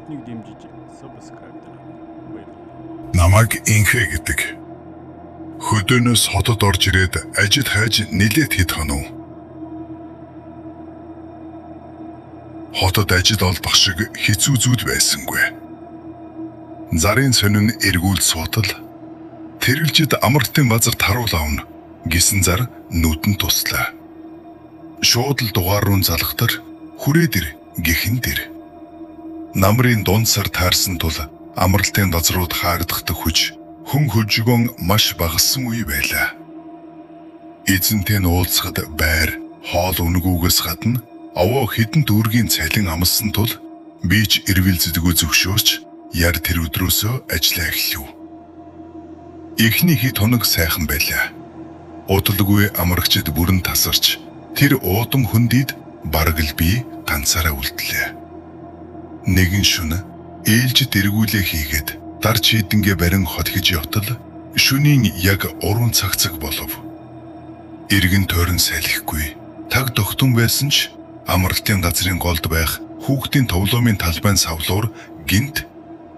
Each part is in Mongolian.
биднийг дэмжиж subscribe дараарай. Намайг инхэ гэдэг. Хөдөөнөөс хотод орж ирээд ажид хайж нилээд хэд хонов. Хотод ажид олдох шиг хэцүү зүйл байсангүй. Зарын сонин эргүүл суутал тэрэлжид амралтын базар таруул авна гэсэн зар нүдэн туслаа. Шууд л дугаар руу залхахтар хүрээ дэр гэхэн дэр. Намрын дунд сар таарсан тул амралтын базрууд хаагдахдаг хүч хүн хөжгөн маш багассан үе байлаа. Эзэнтэй нь уулзахад байр, хоол үнгүүгээс гадна овоо хідэн дүүргийн цалин амссан тул би ч эрвэл зэдгүү зөвшөөрч яар тэр өдрөөсөө ажиллаа эхлэв. Эхний хэд хоног сайхан байлаа. Удалгүй амрагчид бүрэн тасарч тэр уудам хөндийд бараг л би ганцаараа үлдлээ. Нэгэн шөнө ээлжид эргүүлээ хийгээд дар чийдэнгээ барин хот гэж явтал шөнийн яг 3 цаг болов. Иргэн тойрон салхихгүй таг дохтон байсан ч амралтын газрын голд байх хүүхдийн товлоомын талбайн савлуур гинт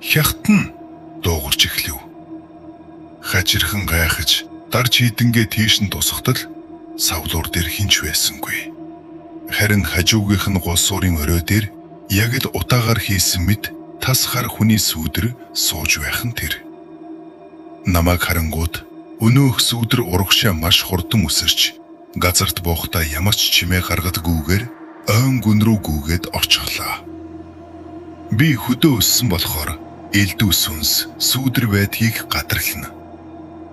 хятан дуугарч эхлэв. Хачирхан гайхаж дар чийдэнгээ тийш нь тусахтал савлуур дээр хинч байсангүй. Харин хажуугийнх нь гол суурин орой дээр яг л утаагаар хийсэн мэт тас хар хүний сүүдэр сууж байхан тэр. Намайг харангууд өнөөх сүүдэр урагшаа маш хурдан үсэрч газарт боохта ямар ч чимээ гаргадгүйгээр ойн гүн рүү гүгээд орчихлоо. Би хөдөө өссөн болохоор элдв сүнс сүүдэр байдгийг гадарлана.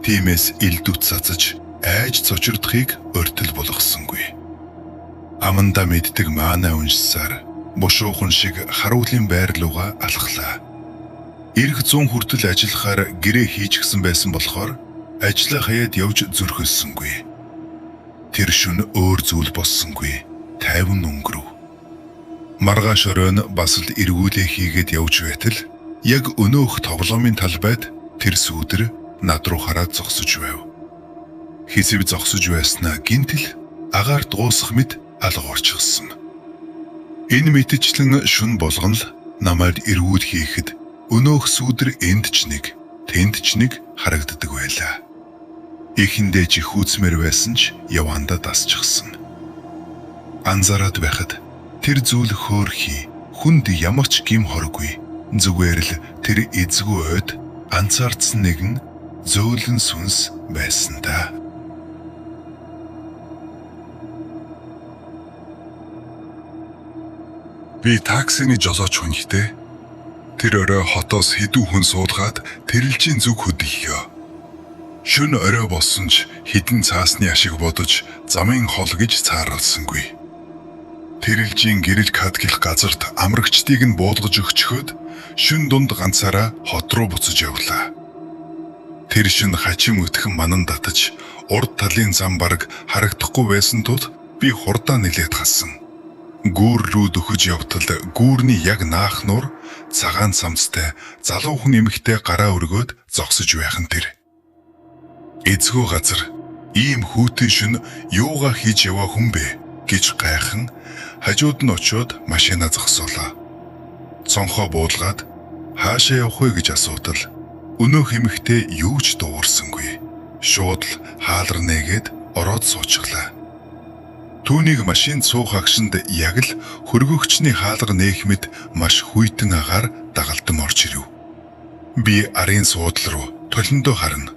Тиймээс элдвт цацаж айж цочирдохыг өртөл болгосонгүй. Аманда мэддэг маанаа уншсаар бушуухан шиг харуулын байр руугаа алхлаа. Ирэх 100 хүртэл ажиллахаар гэрээ хийчихсэн байсан болохоор ажлаа хаяад явж зүрхэлсэнгүй. Тэр шөнө өөр зүйл боссонгүй. Тайван өнгөрөв. Маргааш оройн бас л эргүүлээ хийгээд явж байтал яг өнөөх тоглоомын талбайд тэр сүүдэр над руу хараад зогсож байв. Хэсэв зогсож байснаа гинтэл агаарт дуусах мэт алга орчихсон. Энэ мэтчлэн шүн болгон л намайг эргүүл хийхэд өнөөх сүүдэр энд ч нэг, тэнд ч нэг харагддаг байлаа. Эхэндээ жихүүцмэр байсан ч явандаа дасчихсан. Анзаараад байхад тэр зүйл хөөрхий, хүнд ямар ч гим хоргүй, зүгээр л тэр эзгүй ойд анцаардсан нэгэн зөөлөн сүнс байсан та. Би таксины жолооч хүнхтэй. Тэр орой хотоос хэдүү хүн суулгаад тэрэлжийн зүг хөдөлгөө. Шөнө орой болсон ч хідэн цаасны ашиг бодож замын хол гэж цаарлсангүй. Тэрэлжийн гэрэл кадгих газарт амрагчдыг нь буулгаж өгчхөд шүн дунд ганцаараа хот руу буцаж явлаа. Тэр шин хачин өтгөн манан татаж урд талын зам бараг харагдахгүй байсан тул би хурдаа нилээд хасан. Гүүр рүү дөхөж явтал гүүрний яг наахнуур цагаан самцтай залуу хүн эмэгтэй гараа өргөөд зогсож байхан тэр. Эзгүй газар ийм хүүтэн шин юугаа хийж яваа хүн бэ гэж гайхан хажууд нь очиод машина зогсоолаа. Цонхоо буулгаад хаашаа явах вэ гэж асуудал өнөөх эмэгтэй юу ч дуурсангүй. Шууд л хаалар нээгээд ороод суучихлаа. Түүнийг машин суух агшинд яг л хөргөгчний хаалга нээх мэт маш хүйтэн агаар дагалдан орж ирэв. Би арын суудлал руу толиндоо харна.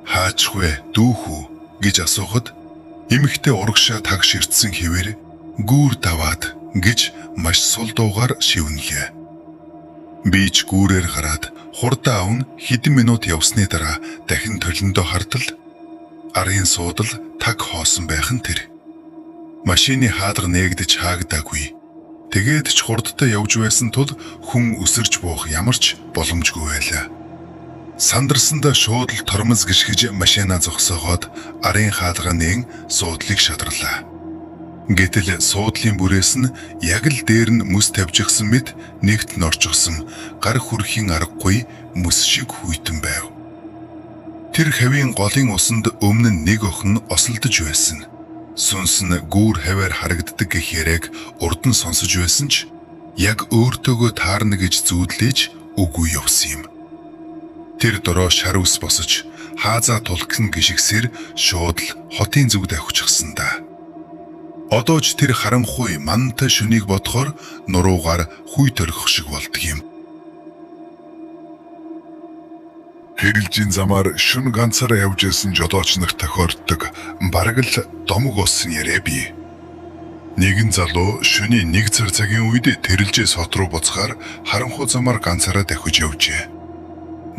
Хаачгүй дүүхүү гэж асуухад эмэгтэй урагшаа таг ширтсэн хэвээр гүүр даваад гэж маш сул дуугаар шивнэлээ. Би ч гүүрээр гараад хурдаа авн хэдэн минут явсны дараа дахин толиндоо хартал арын суудал таг хоосон байхан тэр. Машины хаалга нээгдэж хаагдаагүй. Тэгээд ч хурдтай явж байсан тул хүн өсөрч буух ямар ч боломжгүй байлаа. Сандарсандаа шууд л тормоз гიშгэж машина зогсоогоод арын хаалга нээн суудлыг шадралаа. Гэтэл суудлын бүрээс нь яг л дээр нь мэс тавьчихсан мэт нэгт нь орчихсон гар хүрхийн аргагүй мэс шиг хүйтэн байв. Тэр хавийн голын усанд өмнө нь нэг охин осолдож байсан. Сүнс нь гүүр хаваар харагддаг гэх яриаг урд нь сонсож байсан ч яг өөртөөгөө таарна гэж зүүдлээж үгүй явсан юм. Тэр дороо шар ус босож хаазаа тулган гიშгсээр шууд л хотын зүгд авчихсан да. Одоо ч тэр харанхуй мантай шөнийг бодохоор нуруугаар хүй төрөх шиг болдог юм. Хэрэлжийн замаар шүн ганцаараа явж исэн жолооч нарт тохиолддог бараг л домог болсон яриа бий. Нэгэн залуу шөнийн 1 цагийн үед тэрэлжээ сот руу буцахаар харанхуй замаар ганцаараа давхиж явжээ.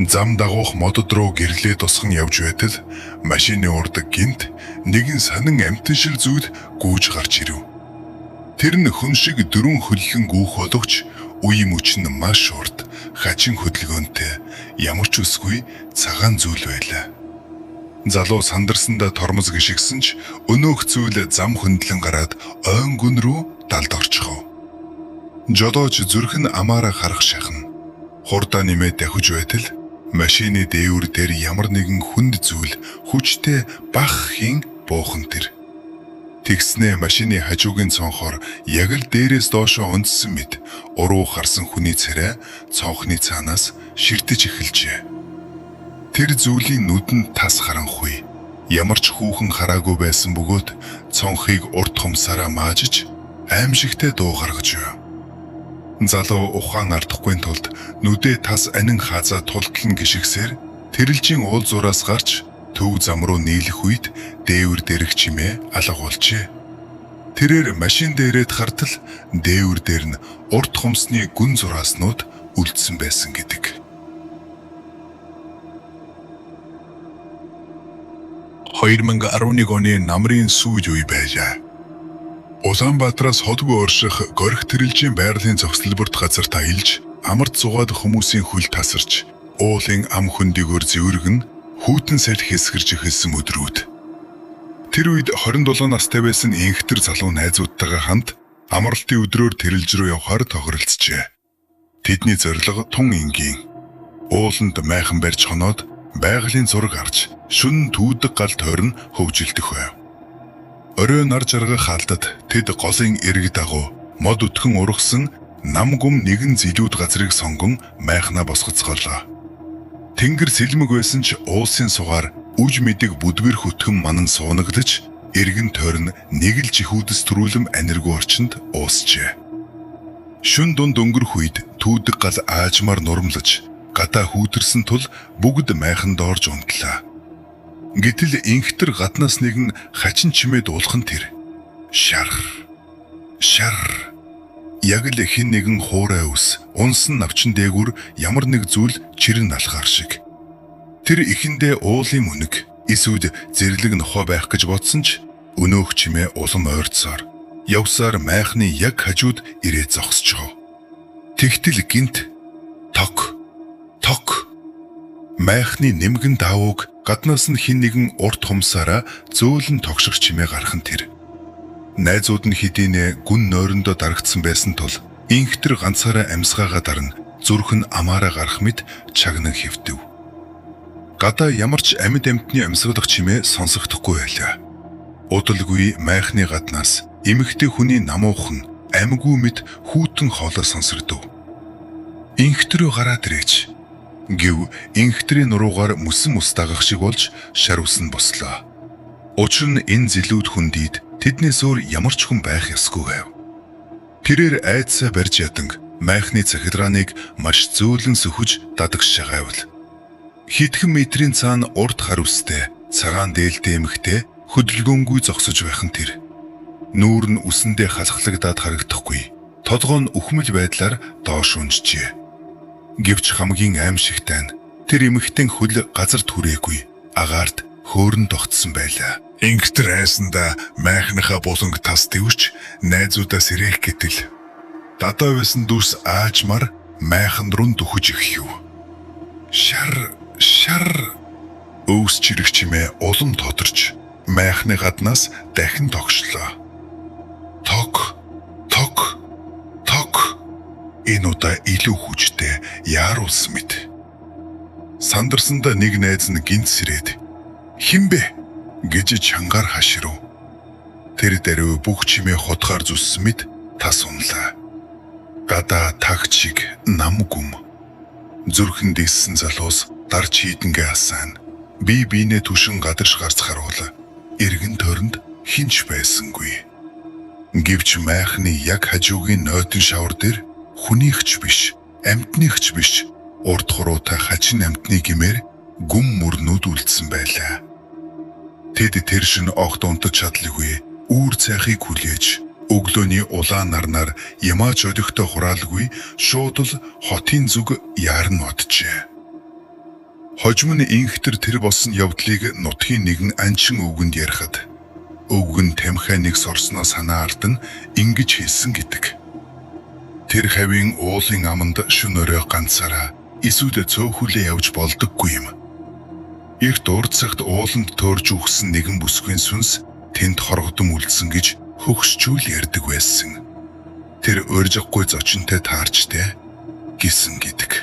Зам дагуух модод руу гэрлээ тусган явж байтал машины урд гинт нэгэн сонин амтэн шиг зүйл гүйж гарч ирэв. Тэр нь хүн шиг дөрвөн хөллөн гүүх боловч үе мөч нь маш урд, хачин хөдөлгөөнтэй, ямар ч үсгүй цагаан зүйл байлаа. Залуу сандарсандаа тормоз гიშгсэн ч өнөөх зүйл зам хөндлөн гараад ойн гүн рүү далд орчихов. Жолооч зүрх нь амаараа харах шахна. Хурдаа нэмээд давхиж байтал машины дээвэр дээр ямар нэгэн хүнд зүйл хүчтэй бах хийн буухан тэр. Тэгснээ машины хажуугийн цонхоор яг л дээрээс доошоо унтсан мэт уруу харсан хүний царай цонхны цаанаас ширтэж эхэлжээ. Тэр зүйлийн нүдэнд тас харанхуй. Ямар ч хүүхэн хараагүй байсан бөгөөд цонхыг урт хумсаараа маажиж аимшигтэй дуу гаргаж байв. Залуу ухаан ардахгүй тулд нүдээ тас анин хаазаа тултлан гიშгсээр тэрэлжийн уул зураас гарч төв зам руу нийлэх үед дээвэр дээрх чимээ алга болжээ. Тэрээр машин дээрээ хартал дээвэр дээр нь урт хумсны гүн зурааснууд үлдсэн байсан гэдэг. 2011 оны намрын сүүж үе байжээ. Улаанбаатараас Ходгүй орших горих тэрэлжийн байгалийн зохицлборт газар таялж, амарт зугаад хүмүүсийн хөл тасарч, уулын ам хөндөгөөр зэвэргэн хүүтэн салхи хэсгэрж эхэлсэн өдрүүд. Тэр үед 27 настай байсан инхтэр залуу найзуудтайгаа хамт амралтын өдрөөр тэрэлж рүү явхаар тохиролцжээ. Тэдний зорилго тун энгийн. Ууланд майхан барьж хоноод байгалийн зураг арч шүн түүдэг гал тойрон хөвжилдөх байв. Орой нар жаргах хаалтад тэд голын эрэг дагуу мод өтгөн ургасан нам гүм нэгэн зилүүд газрыг сонгон майхнаа босгоцгоолоо. Тэнгэр сэлмэг байсан ч уулсын сугаар үж мэдэг бүдгэр хөтгөн манан суунаглаж эргэн тойрон нэг л жихүүдэс төрүүлэм аниргүй орчинд уусжээ. Шүн дунд өнгөрөх үед түүдэг гал аажмаар нурмлаж гадаа хүүтэрсэн тул бүгд майхан доорж унтлаа. Гэтэл инхтэр гаднаас нэгэн хачин чимээд уулхан тэр. Шар. Яг л хин нэгэн хуурай ус, унсан навчин дээгүр ямар нэг зүйл чирэн алхаар шиг. Тэр ихэндээ уулын мөнөг, эсвэл зэрлэг нохоо байх гэж бодсон ч өнөөх чимээ улам ойрцоор явсаар майхны яг хажууд ирээд зогсчихов. Тэгтэл гинт ток. Майхны нэмгэн даавууг гаднаас нь хин нэгэн урт хумсаараа зөөлөн тогших чимээ гархан тэр. Найзууд нь хэдийнэ гүн нойрондоо дарагдсан байсан тул инхтэр ганцаараа амьсгаагаа дарна зүрх нь амаараа гарах мэт чагнан хэвдэв. Гадаа ямар ч амьд амьтны амьсгалах чимээ сонсогдохгүй байлаа. Удалгүй майхны гаднаас эмэгтэй хүний намуухан амьгүй мэт хүүтэн хоолой сонсогдов. Инхтрөө гараад ирээч гэв инхтрийн нуруугаар мөсөн ус дагах шиг болж шар усан бослоо. Учир нь энэ зилүүд хүндийд тэднээс өөр ямар ч хүн байх ёсгүй байв. Тэрээр айдсаа барьж ядан майхны цахилгааныг маш зөөлөн сөхөж дадагш шагайвал. Хэдхэн метрийн цаана урд хар үстэй цагаан дээлтэй эмэгтэй хөдөлгөөнгүй зогсож байхан тэр. Нүүр нь үсэндээ хасахлагдаад харагдахгүй. Толгой нь үхмэл байдлаар доош унжжээ. Гэвч хамгийн аимшигтай нь тэр эмэгтэй хөл газар түрээгүй агаарт хөөрн тогтсон байлаа. Инхтэр айсандаа майхныхаа буланг тас дэвч найзуудаа сэрэх гэтэл дадаа байсан дүүс аажмар майхан руу дөхөж ихв. Шар өвс чирэг чимээ улам тодорч майхны гаднаас дахин тогшлоо. Ток. Энэ удаа илүү хүчтэй яаруулсан мэт. Сандарсандаа нэг найз нь гинт сэрээд "Хинбэ?" гэж чангаар хаширв. Тэр даруй бүх чимээ хотхоор зүссэн мэт тас унлаа. Гадаа тагчиг нам гүм. Зүрхэн дэссэн залуус дарч хийдэнгээ асаан. Би биенээ түшин гадарш гарц харуул. Иргэн тойронд хинч байсангүй. Гэвч майхны яг хажуугийн нойтон шавар дээр хүнийхч биш, амьтныхч биш, урд хуруутай хачин амьтны гимээр гүм мөрнүүд үлдсэн байлаа. Тэд тэр шин огт унтаж чадлагүй, үүр цайхыг хүлээж, өглөөний улаан нарнаар ямаач өдөгтөө хураалгүй шууд л хотын зүг яарн оджээ. Хожим нь инхтэр тэр болсон явдлыг нутгийн нэгэн анчин өвгөнд ярихад өвгөн тамхи нэг сорсноо санаа алдан ингэж хэлсэн гэдэг. Тэр хавийн уулын аманд шөнөөрөө ганцаараа эсвэл цөөхүлээ явж болдоггүй юм. Эрт урд цагт ууланд төөрж үхсэн нэгэн бүсгүй сүнс тэнд хоргодом үлдсэн гэж хөгшчүүл ярьдаг байсан. Тэр урьжихгүй зочинтой таарчтэй гисэн гэдэг.